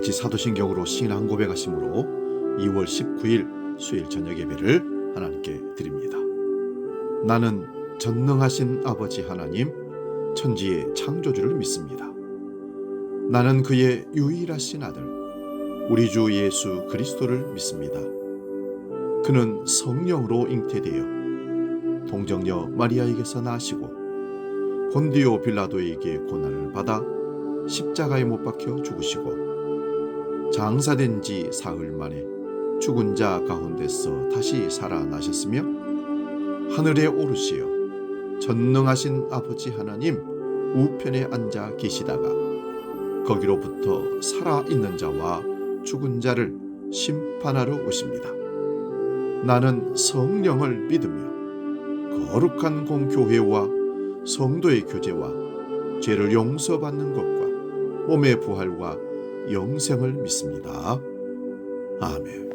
같이 사도신경으로 신앙 고백하심으로 2월 19일 수요일 저녁 예배를 하나님께 드립니다. 나는 전능하신 아버지 하나님, 천지의 창조주를 믿습니다. 나는 그의 유일하신 아들, 우리 주 예수 그리스도를 믿습니다. 그는 성령으로 잉태되어 동정녀 마리아에게서 나시고 본디오 빌라도에게 고난을 받아 십자가에 못 박혀 죽으시고 장사된 지 사흘 만에 죽은 자 가운데서 다시 살아나셨으며 하늘에 오르시어 전능하신 아버지 하나님 우편에 앉아 계시다가 거기로부터 살아있는 자와 죽은 자를 심판하러 오십니다. 나는 성령을 믿으며 거룩한 공교회와 성도의 교제와 죄를 용서받는 것과 몸의 부활과 영생을 믿습니다. 아멘.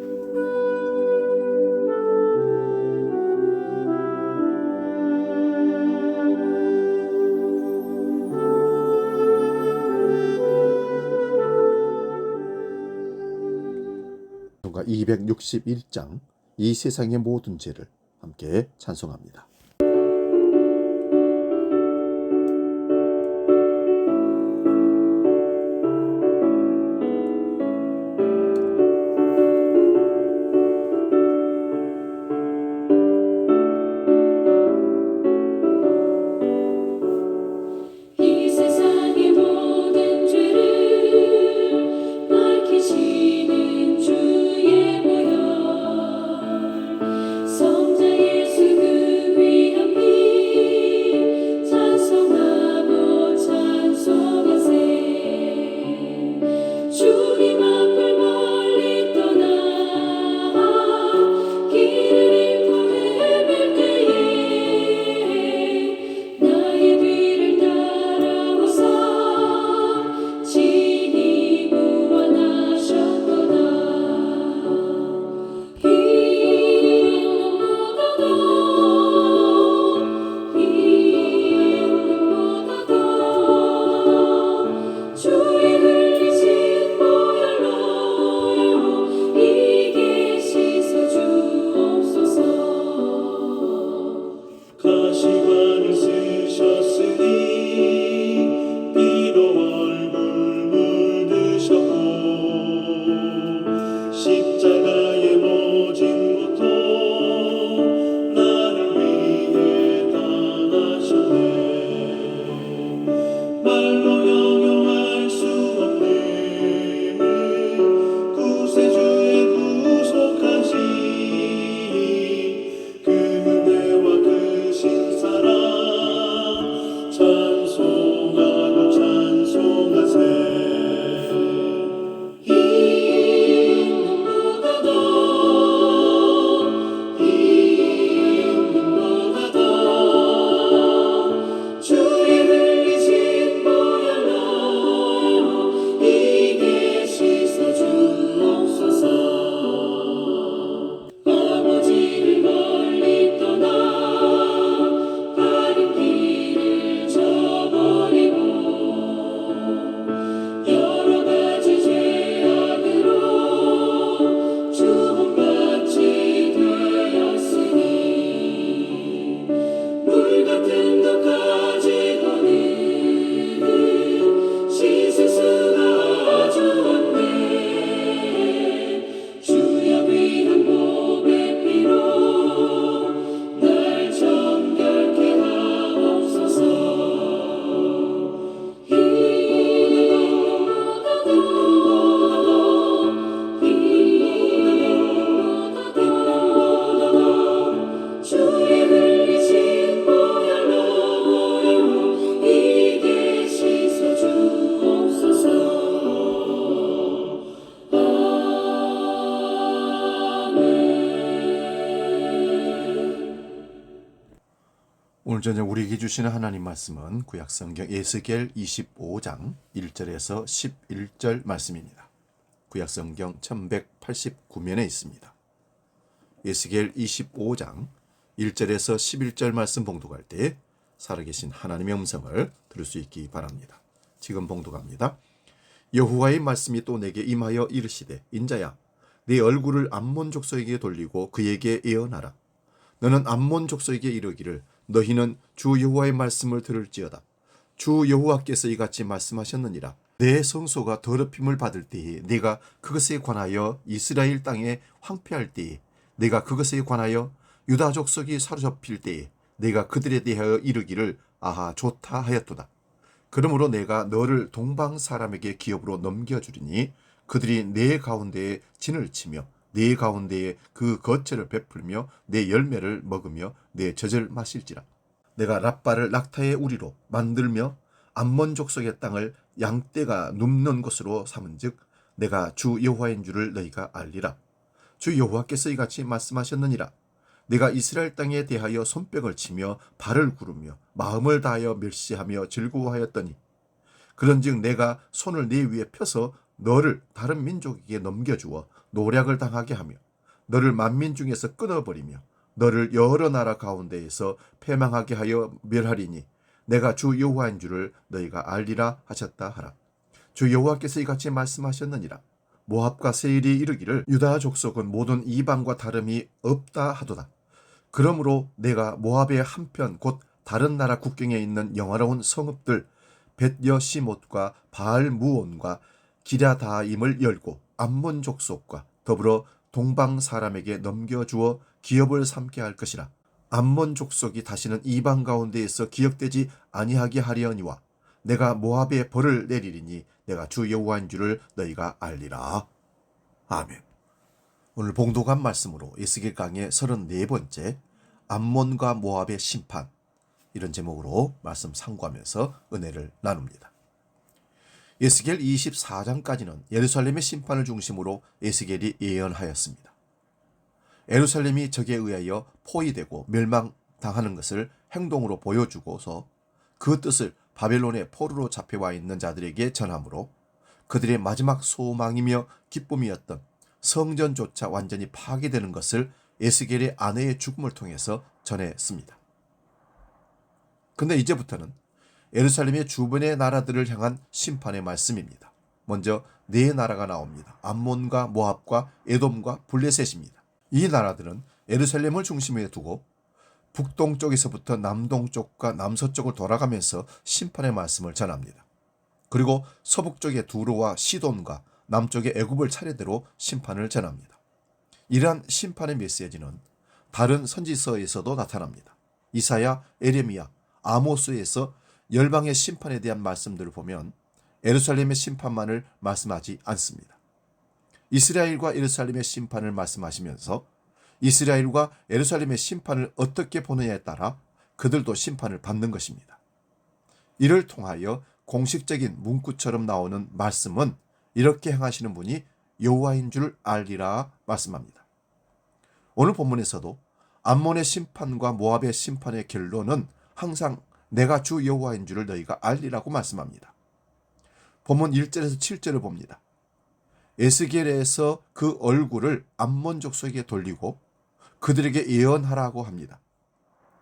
성가 261장 이 세상의 모든 죄를 함께 찬송합니다. 오늘 저녁 우리에게 주시는 하나님 말씀은 구약성경 에스겔 25장 1절에서 11절 말씀입니다. 구약성경 1189면에 있습니다. 에스겔 25장 1절에서 11절 말씀 봉독할 때 살아계신 하나님의 음성을 들을 수 있기 바랍니다. 지금 봉독합니다. 여호와의 말씀이 또 내게 임하여 이르시되 인자야 네 얼굴을 암몬 족속에게 돌리고 그에게 예언하라. 너는 암몬 족속에게 이르기를 너희는 주 여호와의 말씀을 들을지어다. 주 여호와께서 이같이 말씀하셨느니라. 내 성소가 더럽힘을 받을 때에 네가 그것에 관하여 이스라엘 땅에 황폐할 때에 네가 그것에 관하여 유다 족속이 사로잡힐 때에 네가 그들에 대하여 이르기를 아하 좋다 하였도다. 그러므로 내가 너를 동방 사람에게 기업으로 넘겨주리니 그들이 내 가운데에 진을 치며 네 가운데에 그 거처를 베풀며 내 열매를 먹으며 내 젖을 마실지라. 내가 랍바를 낙타의 우리로 만들며 암몬 족속의 땅을 양떼가 눕는 곳으로 삼은즉 내가 주 여호와인 줄을 너희가 알리라. 주 여호와께서 이같이 말씀하셨느니라. 내가 이스라엘 땅에 대하여 손뼉을 치며 발을 구르며 마음을 다하여 멸시하며 즐거워하였더니 그런즉 내가 손을 네 위에 펴서 너를 다른 민족에게 넘겨주어 노략을 당하게 하며 너를 만민 중에서 끊어버리며 너를 여러 나라 가운데에서 패망하게 하여 멸하리니 내가 주 여호와인 줄을 너희가 알리라 하셨다 하라. 주 여호와께서 이같이 말씀하셨느니라. 모압과 세일이 이르기를 유다 족속은 모든 이방과 다름이 없다 하도다. 그러므로 내가 모압의 한편 곧 다른 나라 국경에 있는 영화로운 성읍들 벳여시못과 바알무온과 기랴다임을 열고 암몬 족속과 더불어 동방 사람에게 넘겨주어 기업을 삼게 할 것이라. 암몬 족속이 다시는 이방 가운데에서 기억되지 아니하게 하려니와 내가 모압에 벌을 내리리니 내가 주 여호와인 줄을 너희가 알리라. 아멘. 오늘 봉독한 말씀으로 에스겔 강의 34번째 암몬과 모압의 심판, 이런 제목으로 말씀 상고하면서 은혜를 나눕니다. 에스겔 24장까지는 예루살렘의 심판을 중심으로 에스겔이 예언하였습니다. 예루살렘이 적에 의하여 포위되고 멸망당하는 것을 행동으로 보여주고서 그 뜻을 바벨론의 포로로 잡혀와 있는 자들에게 전함으로 그들의 마지막 소망이며 기쁨이었던 성전조차 완전히 파괴되는 것을 에스겔의 아내의 죽음을 통해서 전했습니다. 근데 이제부터는 예루살렘의 주변의 나라들을 향한 심판의 말씀입니다. 먼저 네 나라가 나옵니다. 암몬과 모압과 에돔과 블레셋입니다. 이 나라들은 예루살렘을 중심에 두고 북동쪽에서부터 남동쪽과 남서쪽을 돌아가면서 심판의 말씀을 전합니다. 그리고 서북쪽의 두로와 시돈과 남쪽의 애굽을 차례대로 심판을 전합니다. 이러한 심판의 메시지는 다른 선지서에서도 나타납니다. 이사야, 에레미야, 아모스에서 열방의 심판에 대한 말씀들을 보면 예루살렘의 심판만을 말씀하지 않습니다. 이스라엘과 예루살렘의 심판을 말씀하시면서 이스라엘과 예루살렘의 심판을 어떻게 보느냐에 따라 그들도 심판을 받는 것입니다. 이를 통하여 공식적인 문구처럼 나오는 말씀은 이렇게 행하시는 분이 여호와인 줄 알리라 말씀합니다. 오늘 본문에서도 암몬의 심판과 모압의 심판의 결론은 항상 내가 주 여호와인 줄을 너희가 알리라고 말씀합니다. 본문 1절에서 7절을 봅니다. 에스겔에서 그 얼굴을 암몬 족속에게 돌리고 그들에게 예언하라고 합니다.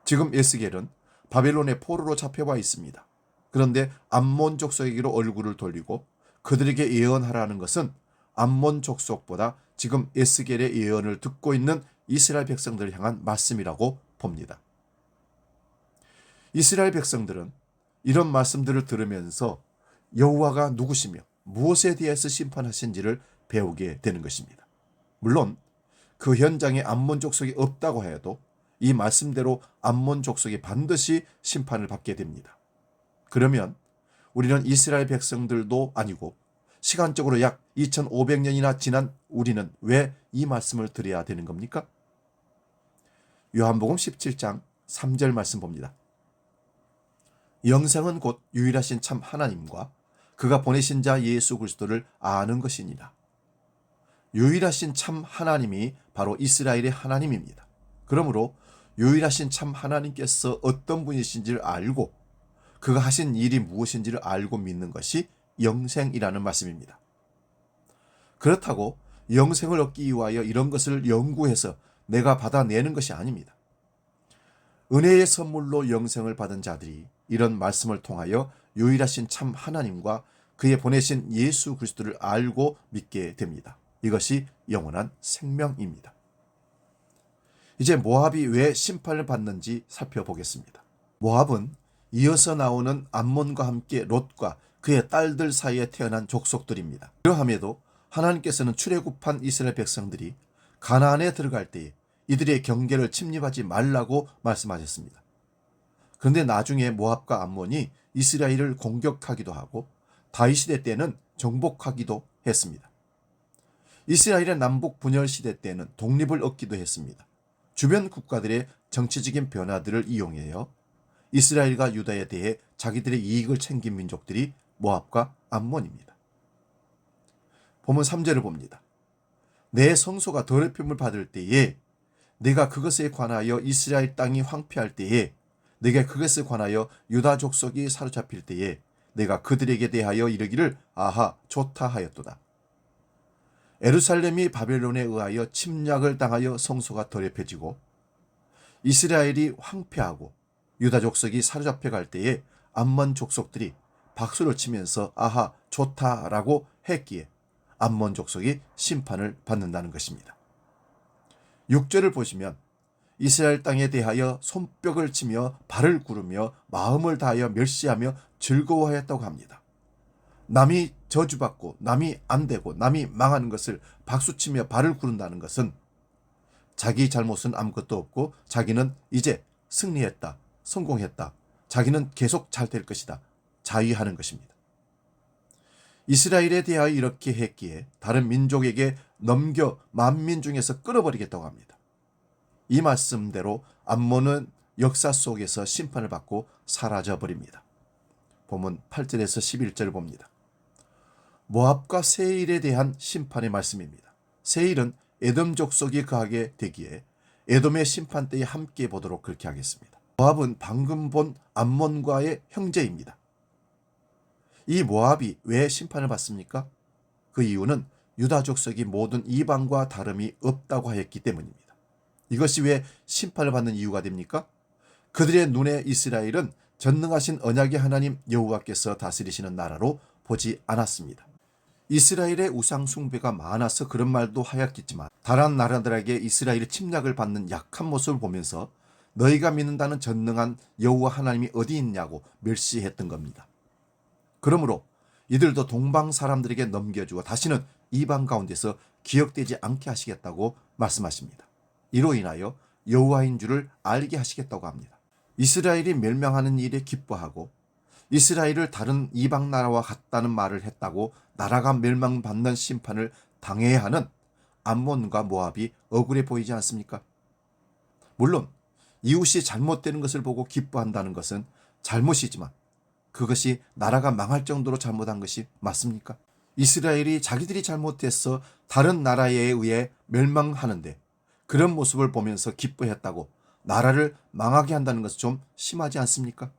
지금 에스겔은 바벨론의 포로로 잡혀와 있습니다. 그런데 암몬 족속에게로 얼굴을 돌리고 그들에게 예언하라는 것은 암몬 족속보다 지금 에스겔의 예언을 듣고 있는 이스라엘 백성들을 향한 말씀이라고 봅니다. 이스라엘 백성들은 이런 말씀들을 들으면서 여호와가 누구시며 무엇에 대해서 심판하신지를 배우게 되는 것입니다. 물론 그 현장에 암몬 족속이 없다고 해도 이 말씀대로 암몬 족속이 반드시 심판을 받게 됩니다. 그러면 우리는 이스라엘 백성들도 아니고 시간적으로 약 2500년이나 지난 우리는 왜 이 말씀을 드려야 되는 겁니까? 요한복음 17장 3절 말씀 봅니다. 영생은 곧 유일하신 참 하나님과 그가 보내신 자 예수 그리스도를 아는 것이니라. 유일하신 참 하나님이 바로 이스라엘의 하나님입니다. 그러므로 유일하신 참 하나님께서 어떤 분이신지를 알고 그가 하신 일이 무엇인지를 알고 믿는 것이 영생이라는 말씀입니다. 그렇다고 영생을 얻기 위하여 이런 것을 연구해서 내가 받아내는 것이 아닙니다. 은혜의 선물로 영생을 받은 자들이 이런 말씀을 통하여 유일하신 참 하나님과 그의 보내신 예수 그리스도를 알고 믿게 됩니다. 이것이 영원한 생명입니다. 이제 모압이 왜 심판을 받는지 살펴보겠습니다. 모압은 이어서 나오는 암몬과 함께 롯과 그의 딸들 사이에 태어난 족속들입니다. 그러함에도 하나님께서는 출애굽한 이스라엘 백성들이 가나안에 들어갈 때에 이들의 경계를 침입하지 말라고 말씀하셨습니다. 그런데 나중에 모압과 암몬이 이스라엘을 공격하기도 하고 다윗 시대 때는 정복하기도 했습니다. 이스라엘의 남북 분열 시대 때는 독립을 얻기도 했습니다. 주변 국가들의 정치적인 변화들을 이용하여 이스라엘과 유다에 대해 자기들의 이익을 챙긴 민족들이 모압과 암몬입니다. 본문 3절을 봅니다. 내 성소가 더럽힘을 받을 때에 내가 그것에 관하여 이스라엘 땅이 황폐할 때에 내가 그것에 관하여 유다 족속이 사로잡힐 때에 내가 그들에게 대하여 이르기를 아하 좋다 하였도다. 예루살렘이 바벨론에 의하여 침략을 당하여 성소가 더럽혀지고 이스라엘이 황폐하고 유다 족속이 사로잡혀 갈 때에 암몬 족속들이 박수를 치면서 아하 좋다라고 했기에 암몬 족속이 심판을 받는다는 것입니다. 6절을 보시면 이스라엘 땅에 대하여 손뼉을 치며 발을 구르며 마음을 다하여 멸시하며 즐거워하였다고 합니다. 남이 저주받고 남이 안되고 남이 망하는 것을 박수치며 발을 구른다는 것은 자기 잘못은 아무것도 없고 자기는 이제 승리했다, 성공했다, 자기는 계속 잘 될 것이다 자위하는 것입니다. 이스라엘에 대하여 이렇게 했기에 다른 민족에게 넘겨 만민 중에서 끌어버리겠다고 합니다. 이 말씀대로 암몬은 역사 속에서 심판을 받고 사라져버립니다. 본문 8절에서 11절을 봅니다. 모압과 세일에 대한 심판의 말씀입니다. 세일은 에돔 족속이 거하게 되기에 에돔의 심판 때에 함께 보도록 그렇게 하겠습니다. 모압은 방금 본 암몬과의 형제입니다. 이 모압이 왜 심판을 받습니까? 그 이유는 유다 족속이 모든 이방과 다름이 없다고 하였기 때문입니다. 이것이 왜 심판을 받는 이유가 됩니까? 그들의 눈에 이스라엘은 전능하신 언약의 하나님 여호와께서 다스리시는 나라로 보지 않았습니다. 이스라엘의 우상 숭배가 많아서 그런 말도 하였겠지만 다른 나라들에게 이스라엘의 침략을 받는 약한 모습을 보면서 너희가 믿는다는 전능한 여호와 하나님이 어디 있냐고 멸시했던 겁니다. 그러므로 이들도 동방 사람들에게 넘겨주어 다시는 이방 가운데서 기억되지 않게 하시겠다고 말씀하십니다. 이로 인하여 여호와인 줄을 알게 하시겠다고 합니다. 이스라엘이 멸망하는 일에 기뻐하고 이스라엘을 다른 이방 나라와 같다는 말을 했다고 나라가 멸망받는 심판을 당해야 하는 암몬과 모압이 억울해 보이지 않습니까? 물론 이웃이 잘못되는 것을 보고 기뻐한다는 것은 잘못이지만 그것이 나라가 망할 정도로 잘못한 것이 맞습니까? 이스라엘이 자기들이 잘못해서 다른 나라에 의해 멸망하는데 그런 모습을 보면서 기뻐했다고 나라를 망하게 한다는 것은 좀 심하지 않습니까?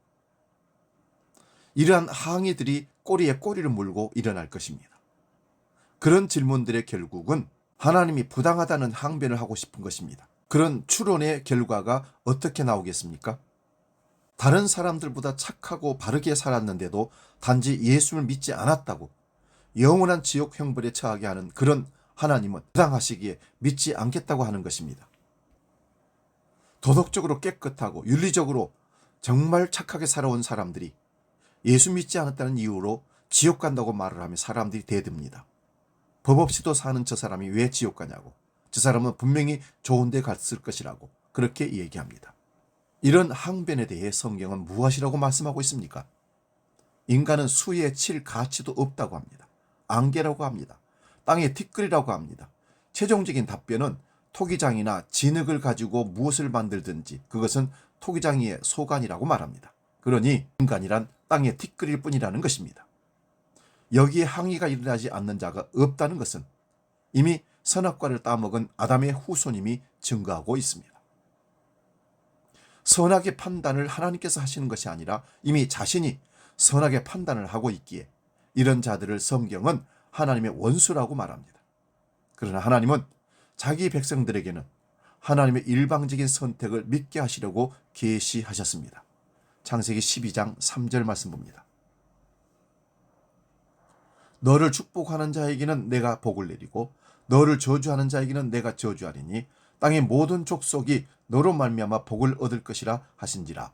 이러한 항의들이 꼬리에 꼬리를 물고 일어날 것입니다. 그런 질문들의 결국은 하나님이 부당하다는 항변을 하고 싶은 것입니다. 그런 추론의 결과가 어떻게 나오겠습니까? 다른 사람들보다 착하고 바르게 살았는데도 단지 예수를 믿지 않았다고 영원한 지옥 형벌에 처하게 하는 그런 하나님은 부당하시기에 믿지 않겠다고 하는 것입니다. 도덕적으로 깨끗하고 윤리적으로 정말 착하게 살아온 사람들이 예수 믿지 않았다는 이유로 지옥 간다고 말을 하면 사람들이 대듭니다. 법 없이도 사는 저 사람이 왜 지옥 가냐고, 저 사람은 분명히 좋은 데 갔을 것이라고 그렇게 얘기합니다. 이런 항변에 대해 성경은 무엇이라고 말씀하고 있습니까? 인간은 수에 칠 가치도 없다고 합니다. 안개라고 합니다. 땅의 티끌이라고 합니다. 최종적인 답변은 토기장이나 진흙을 가지고 무엇을 만들든지 그것은 토기장이의 소관이라고 말합니다. 그러니 인간이란 땅의 티끌일 뿐이라는 것입니다. 여기에 항의가 일어나지 않는 자가 없다는 것은 이미 선악과를 따먹은 아담의 후손임이 증거하고 있습니다. 선악의 판단을 하나님께서 하시는 것이 아니라 이미 자신이 선악의 판단을 하고 있기에 이런 자들을 성경은 하나님의 원수라고 말합니다. 그러나 하나님은 자기 백성들에게는 하나님의 일방적인 선택을 믿게 하시려고 계시하셨습니다. 창세기 12장 3절 말씀 봅니다. 너를 축복하는 자에게는 내가 복을 내리고 너를 저주하는 자에게는 내가 저주하리니 땅의 모든 족속이 너로 말미암아 복을 얻을 것이라 하신지라.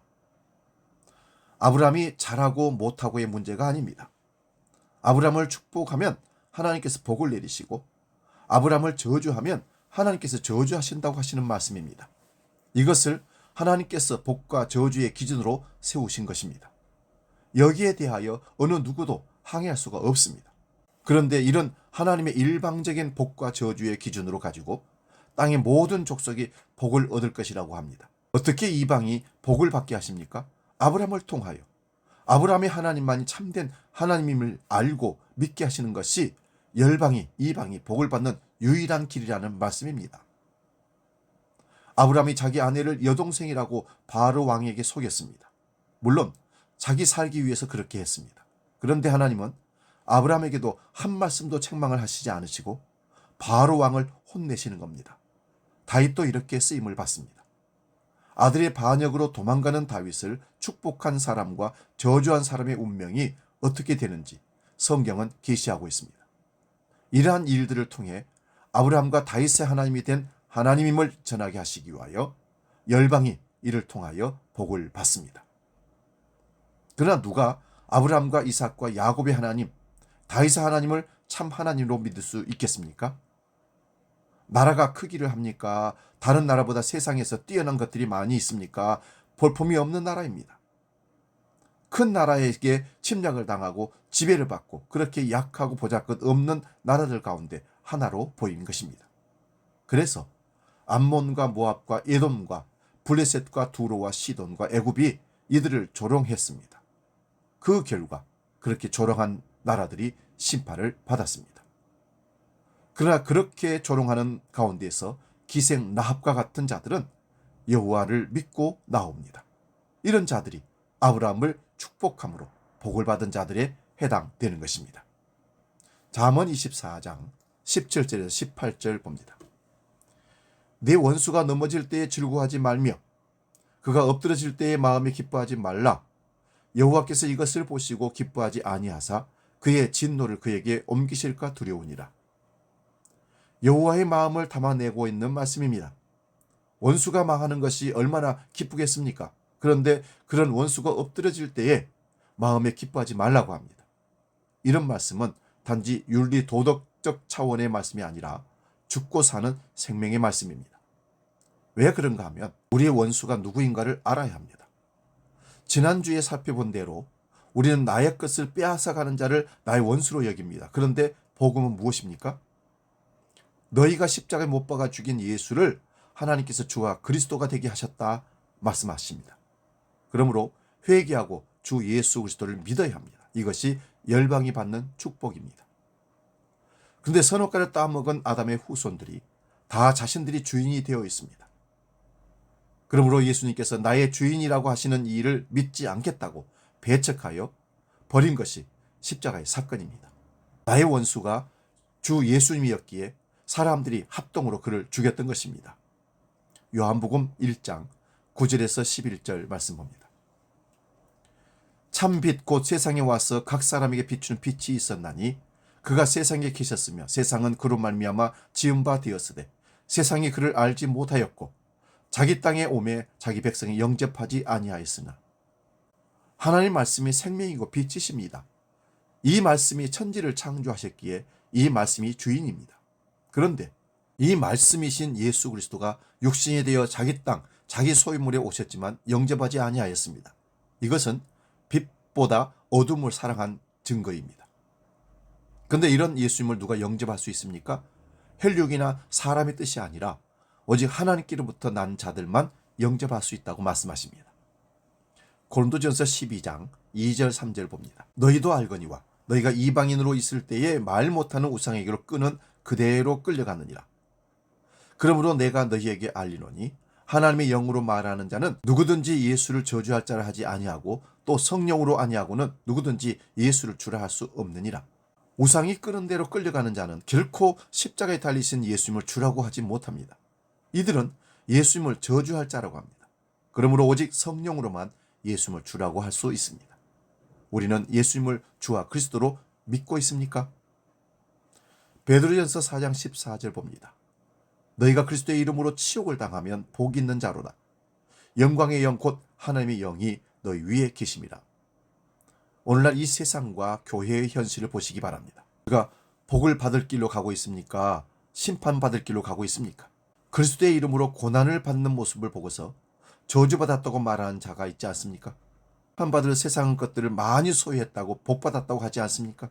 아브라함이 잘하고 못하고의 문제가 아닙니다. 아브라함을 축복하면 하나님께서 복을 내리시고 아브라함을 저주하면 하나님께서 저주하신다고 하시는 말씀입니다. 이것을 하나님께서 복과 저주의 기준으로 세우신 것입니다. 여기에 대하여 어느 누구도 항의할 수가 없습니다. 그런데 이런 하나님의 일방적인 복과 저주의 기준으로 가지고 땅의 모든 족속이 복을 얻을 것이라고 합니다. 어떻게 이방이 복을 받게 하십니까? 아브라함을 통하여. 아브라함의 하나님만이 참된 하나님임을 알고 믿게 하시는 것이 열방이, 이방이 복을 받는 유일한 길이라는 말씀입니다. 아브라함이 자기 아내를 여동생이라고 바로 왕에게 속였습니다. 물론 자기 살기 위해서 그렇게 했습니다. 그런데 하나님은 아브라함에게도 한 말씀도 책망을 하시지 않으시고 바로 왕을 혼내시는 겁니다. 다윗도 이렇게 쓰임을 받습니다. 아들의 반역으로 도망가는 다윗을 축복한 사람과 저주한 사람의 운명이 어떻게 되는지 성경은 계시하고 있습니다. 이러한 일들을 통해 아브라함과 다윗의 하나님이 된 하나님임을 전하게 하시기 위하여 열방이 이를 통하여 복을 받습니다. 그러나 누가 아브라함과 이삭과 야곱의 하나님, 다윗의 하나님을 참 하나님으로 믿을 수 있겠습니까? 나라가 크기를 합니까? 다른 나라보다 세상에서 뛰어난 것들이 많이 있습니까? 볼품이 없는 나라입니다. 큰 나라에게 침략을 당하고 지배를 받고 그렇게 약하고 보잘것 없는 나라들 가운데 하나로 보인 것입니다. 그래서 암몬과 모압과 에돔과 블레셋과 두로와 시돈과 애굽이 이들을 조롱했습니다. 그 결과 그렇게 조롱한 나라들이 심판을 받았습니다. 그러나 그렇게 조롱하는 가운데서 기생 라합과 같은 자들은 여호와를 믿고 나옵니다. 이런 자들이 아브라함을 축복함으로 복을 받은 자들에 해당되는 것입니다. 잠언 24장 17절에서 18절 봅니다. 내 원수가 넘어질 때에 즐거워하지 말며 그가 엎드러질 때에 마음에 기뻐하지 말라. 여호와께서 이것을 보시고 기뻐하지 아니하사 그의 진노를 그에게 옮기실까 두려우니라. 여호와의 마음을 담아내고 있는 말씀입니다. 원수가 망하는 것이 얼마나 기쁘겠습니까? 그런데 그런 원수가 엎드러질 때에 마음에 기뻐하지 말라고 합니다. 이런 말씀은 단지 윤리 도덕적 차원의 말씀이 아니라 죽고 사는 생명의 말씀입니다. 왜 그런가 하면 우리의 원수가 누구인가를 알아야 합니다. 지난주에 살펴본 대로 우리는 나의 것을 빼앗아가는 자를 나의 원수로 여깁니다. 그런데 복음은 무엇입니까? 너희가 십자가에 못 박아 죽인 예수를 하나님께서 주와 그리스도가 되게 하셨다 말씀하십니다. 그러므로 회개하고 주 예수 그리스도를 믿어야 합니다. 이것이 열방이 받는 축복입니다. 그런데 선악과를 따먹은 아담의 후손들이 다 자신들이 주인이 되어 있습니다. 그러므로 예수님께서 나의 주인이라고 하시는 이 일을 믿지 않겠다고 배척하여 버린 것이 십자가의 사건입니다. 나의 원수가 주 예수님이었기에 사람들이 합동으로 그를 죽였던 것입니다. 요한복음 1장 9절에서 11절 말씀 봅니다. 참빛 곧 세상에 와서 각 사람에게 비추는 빛이 있었나니 그가 세상에 계셨으며 세상은 그로 말미암아 지은 바 되었으되 세상이 그를 알지 못하였고 자기 땅에 오매 자기 백성이 영접하지 아니하였으나 하나님 말씀이 생명이고 빛이십니다. 이 말씀이 천지를 창조하셨기에 이 말씀이 주인입니다. 그런데 이 말씀이신 예수 그리스도가 육신이 되어 자기 땅, 자기 소유물에 오셨지만 영접하지 아니하였습니다. 이것은 빛보다 어둠을 사랑한 증거입니다. 그런데 이런 예수님을 누가 영접할 수 있습니까? 혈육이나 사람의 뜻이 아니라 오직 하나님께로부터 난 자들만 영접할 수 있다고 말씀하십니다. 고린도전서 12장 2절 3절 봅니다. 너희도 알거니와 너희가 이방인으로 있을 때에 말 못하는 우상에게로 끄는 그대로 끌려가느니라. 그러므로 내가 너희에게 알리노니 하나님의 영으로 말하는 자는 누구든지 예수를 저주할 자라 하지 아니하고 또 성령으로 아니하고는 누구든지 예수를 주라 할 수 없느니라. 우상이 끄는 대로 끌려가는 자는 결코 십자가에 달리신 예수님을 주라고 하지 못합니다. 이들은 예수님을 저주할 자라고 합니다. 그러므로 오직 성령으로만 예수님을 주라고 할 수 있습니다. 우리는 예수님을 주와 그리스도로 믿고 있습니까? 베드로전서 4장 14절 봅니다. 너희가 그리스도의 이름으로 치욕을 당하면 복 있는 자로다. 영광의 영 곧 하나님의 영이 너희 위에 계심이라. 오늘날 이 세상과 교회의 현실을 보시기 바랍니다. 우리가 복을 받을 길로 가고 있습니까? 심판받을 길로 가고 있습니까? 그리스도의 이름으로 고난을 받는 모습을 보고서 저주받았다고 말하는 자가 있지 않습니까? 심판받을 세상 것들을 많이 소유했다고 복받았다고 하지 않습니까?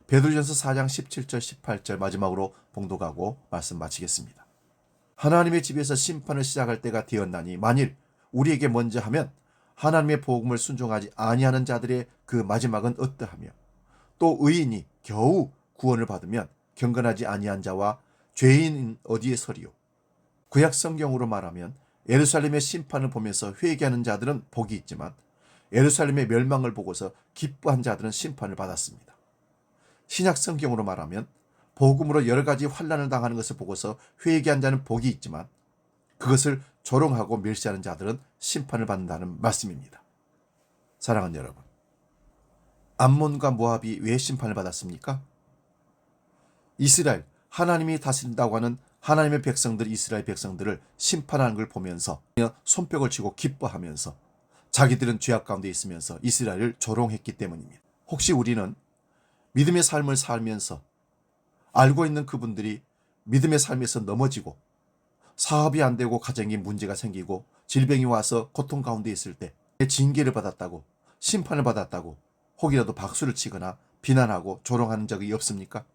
베드로전서 4장 17절 18절 마지막으로 봉독하고 말씀 마치겠습니다. 하나님의 집에서 심판을 시작할 때가 되었나니 만일 우리에게 먼저 하면 하나님의 복음을 순종하지 아니하는 자들의 그 마지막은 어떠하며 또 의인이 겨우 구원을 받으면 경건하지 아니한 자와 죄인은 어디에 서리요. 구약 성경으로 말하면 예루살렘의 심판을 보면서 회개하는 자들은 복이 있지만 예루살렘의 멸망을 보고서 기뻐한 자들은 심판을 받았습니다. 신약 성경으로 말하면 복음으로 여러 가지 환난을 당하는 것을 보고서 회개한 자는 복이 있지만 그것을 조롱하고 멸시하는 자들은 심판을 받는다는 말씀입니다. 사랑하는 여러분, 암몬과 모압이 왜 심판을 받았습니까? 이스라엘, 하나님이 다스린다고 하는 하나님의 백성들, 이스라엘 백성들을 심판하는 걸 보면서 손뼉을 치고 기뻐하면서 자기들은 죄악 가운데 있으면서 이스라엘을 조롱했기 때문입니다. 혹시 우리는 믿음의 삶을 살면서 알고 있는 그분들이 믿음의 삶에서 넘어지고 사업이 안 되고 가정에 문제가 생기고 질병이 와서 고통 가운데 있을 때 징계를 받았다고, 심판을 받았다고 혹이라도 박수를 치거나 비난하고 조롱하는 적이 없습니까?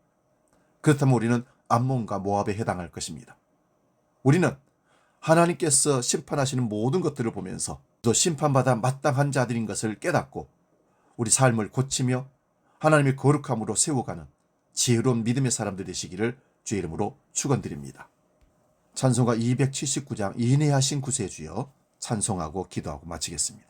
그렇다면 우리는 암몬과 모압에 해당할 것입니다. 우리는 하나님께서 심판하시는 모든 것들을 보면서 또 심판받아 마땅한 자들인 것을 깨닫고 우리 삶을 고치며 하나님의 거룩함으로 세워가는 지혜로운 믿음의 사람들 되시기를 주의 이름으로 축원드립니다. 찬송가 279장 인내하신 구세주여 찬송하고 기도하고 마치겠습니다.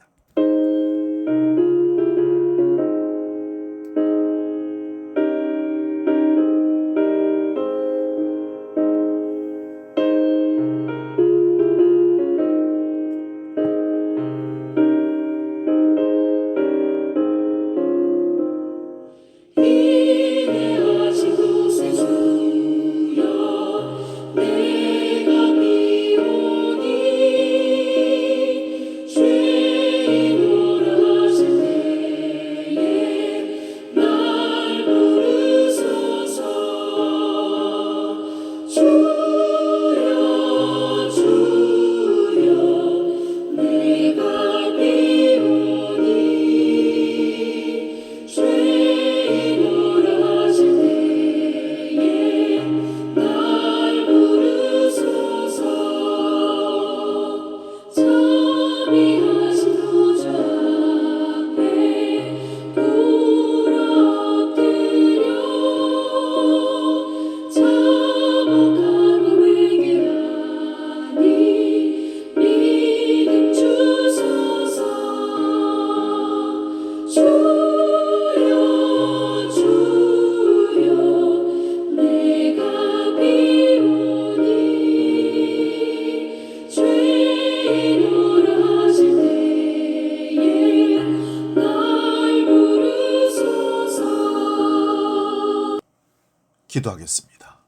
기도하겠습니다.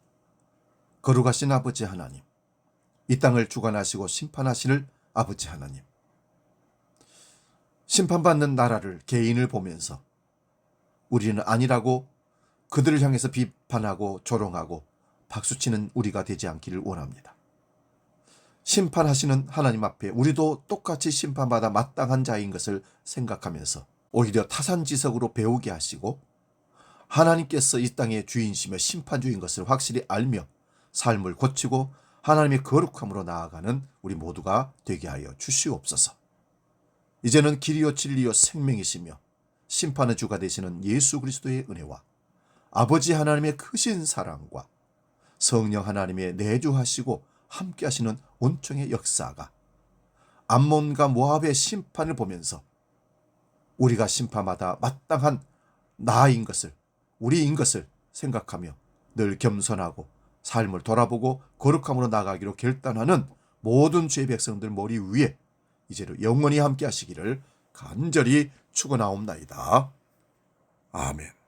거룩하신 아버지 하나님, 이 땅을 주관하시고 심판하시는 아버지 하나님, 심판받는 나라를 개인을 보면서 우리는 아니라고 그들을 향해서 비판하고 조롱하고 박수치는 우리가 되지 않기를 원합니다. 심판하시는 하나님 앞에 우리도 똑같이 심판받아 마땅한 자인 것을 생각하면서 오히려 타산지석으로 배우게 하시고 하나님께서 이 땅의 주인이시며 심판주인 것을 확실히 알며 삶을 고치고 하나님의 거룩함으로 나아가는 우리 모두가 되게 하여 주시옵소서. 이제는 길이요 진리요 생명이시며 심판의 주가 되시는 예수 그리스도의 은혜와 아버지 하나님의 크신 사랑과 성령 하나님의 내주하시고 함께 하시는 온총의 역사가 암몬과 모압의 심판을 보면서 우리가 심판마다 마땅한 나인 것을, 우리인 것을 생각하며 늘 겸손하고 삶을 돌아보고 거룩함으로 나가기로 결단하는 모든 주의 백성들 머리 위에 이제로 영원히 함께 하시기를 간절히 축원하옵나이다. 아멘.